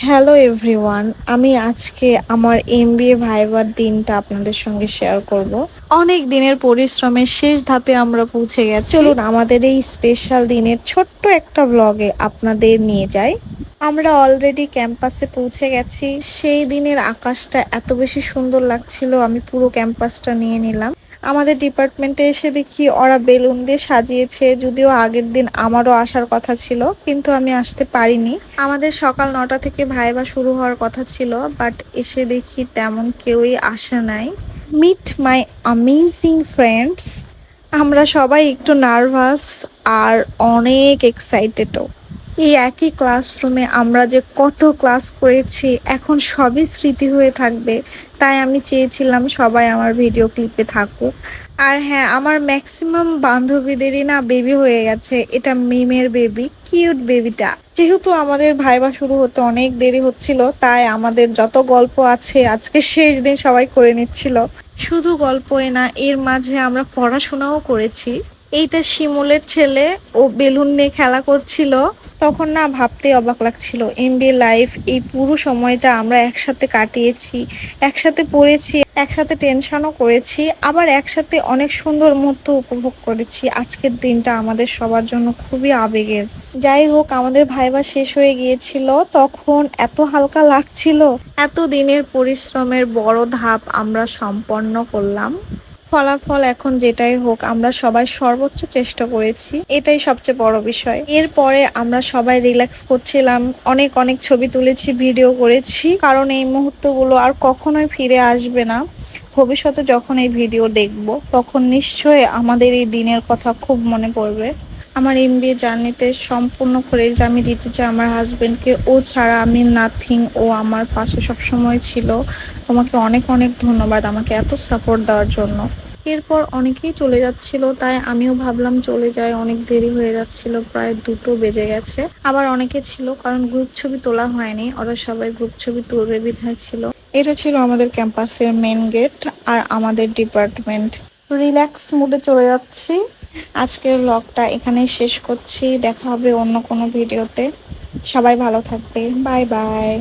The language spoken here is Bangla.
হ্যালো এভরিওয়ান, আমি আজকে আমার এমবিএ ভাইবার দিনটা আপনাদের সঙ্গে শেয়ার করব। অনেক দিনের পরিশ্রমের শেষ ধাপে আমরা পৌঁছে গেছি। চলুন আমাদের এই স্পেশাল দিনের ছোট্ট একটা ব্লগে আপনাদের নিয়ে যাই। আমরা অলরেডি ক্যাম্পাসে পৌঁছে গেছি। সেই দিনের আকাশটা এত বেশি সুন্দর লাগছিল, আমি পুরো ক্যাম্পাসটা নিয়ে নিলাম। আমাদের ডিপার্টমেন্টে এসে দেখি ওরা বেলুন দিয়ে সাজিয়েছে, যদিও আগের দিন আমারও আসার কথা ছিল কিন্তু আমি আসতে পারিনি। আমাদের সকাল 9টা থেকে ভাইবা শুরু হওয়ার কথা ছিল, বাট এসে দেখি তেমন কেউই আসে নাই। Meet my amazing friends. আমরা সবাই একটু নার্ভাস আর অনেক এক্সাইটেডও। এই একই ক্লাসরুমে আমরা যে কত ক্লাস করেছি এখন সবই স্মৃতি হয়ে থাকবে, তাই আমি চেয়েছিলাম সবাই আমার ভিডিও ক্লিপে থাকুক। আর হ্যাঁ, আমার ম্যাক্সিমাম বান্ধবীদেরই না বেবি হয়ে গেছে। এটা মিমের বেবি, কিউট বেবিটা। যেহেতু আমাদের ভাইবা শুরু হতে অনেক দেরি হচ্ছিল, তাই আমাদের যত গল্প আছে আজকে শেষ দিন সবাই করে নিচ্ছিল। শুধু গল্পই না, এর মাঝে আমরা পড়াশোনাও করেছি। এইটা শিমুলের ছেলে, ও বেলুন নিয়ে খেলা করছিল। তখন না ভাবতে অবাক লাগছিল, এমবিএ লাইফ, এই পুরো সময়টা আমরা একসাথে কাটিয়েছি, একসাথে পড়েছি, একসাথে টেনশনও করেছি, আবার একসাথে অনেক সুন্দর মুহূর্ত উপভোগ করেছি। আজকের দিনটা আমাদের সবার জন্য খুবই আবেগের। যাই হোক, আমাদের ভাইবা শেষ হয়ে গিয়েছিল, তখন এত হালকা লাগছিল। এত দিনের পরিশ্রমের বড় ধাপ আমরা সম্পন্ন করলাম। ফলাফল এখন যেটাই হোক, আমরা সবাই সর্বোচ্চ চেষ্টা করেছি, এটাই সবচেয়ে বড় বিষয়। এরপরে আমরা সবাই রিল্যাক্স করছিলাম, অনেক অনেক ছবি তুলেছি, ভিডিও করেছি, কারণ এই মুহূর্তগুলো আর কখনোই ফিরে আসবে না। ভবিষ্যতে যখন এই ভিডিও দেখব তখন নিশ্চয়ই আমাদের এই দিনের কথা খুব মনে পড়বে। আমার এমবিএ জার্নিতে সম্পূর্ণ ক্রেডিট আমি দিতে চাই আমার হাজবেন্ডকে। ও ছাড়া আমি নাথিং। ও আমার পাশে সবসময় ছিল। তোমাকে অনেক অনেক ধন্যবাদ আমাকে এত সাপোর্ট দেওয়ার জন্য। এরপর অনেকেই চলে যাচ্ছিল, তাই আমিও ভাবলাম চলে যাই, অনেক দেরি হয়ে যাচ্ছিল, প্রায় 2টো বেজে গেছে। আবার অনেকে ছিল, কারণ গ্রুপ ছবি তোলা হয়নি, ওরা সবাই গ্রুপ ছবি তুলবে বিধায় ছিল। এটা ছিল আমাদের ক্যাম্পাসের মেন গেট আর আমাদের ডিপার্টমেন্ট। রিল্যাক্স মুডে চলে যাচ্ছি। আজকের ব্লগটা এখানেই শেষ করছি, দেখা হবে অন্য কোনো ভিডিওতে। সবাই ভালো থাকবে, বাই বাই।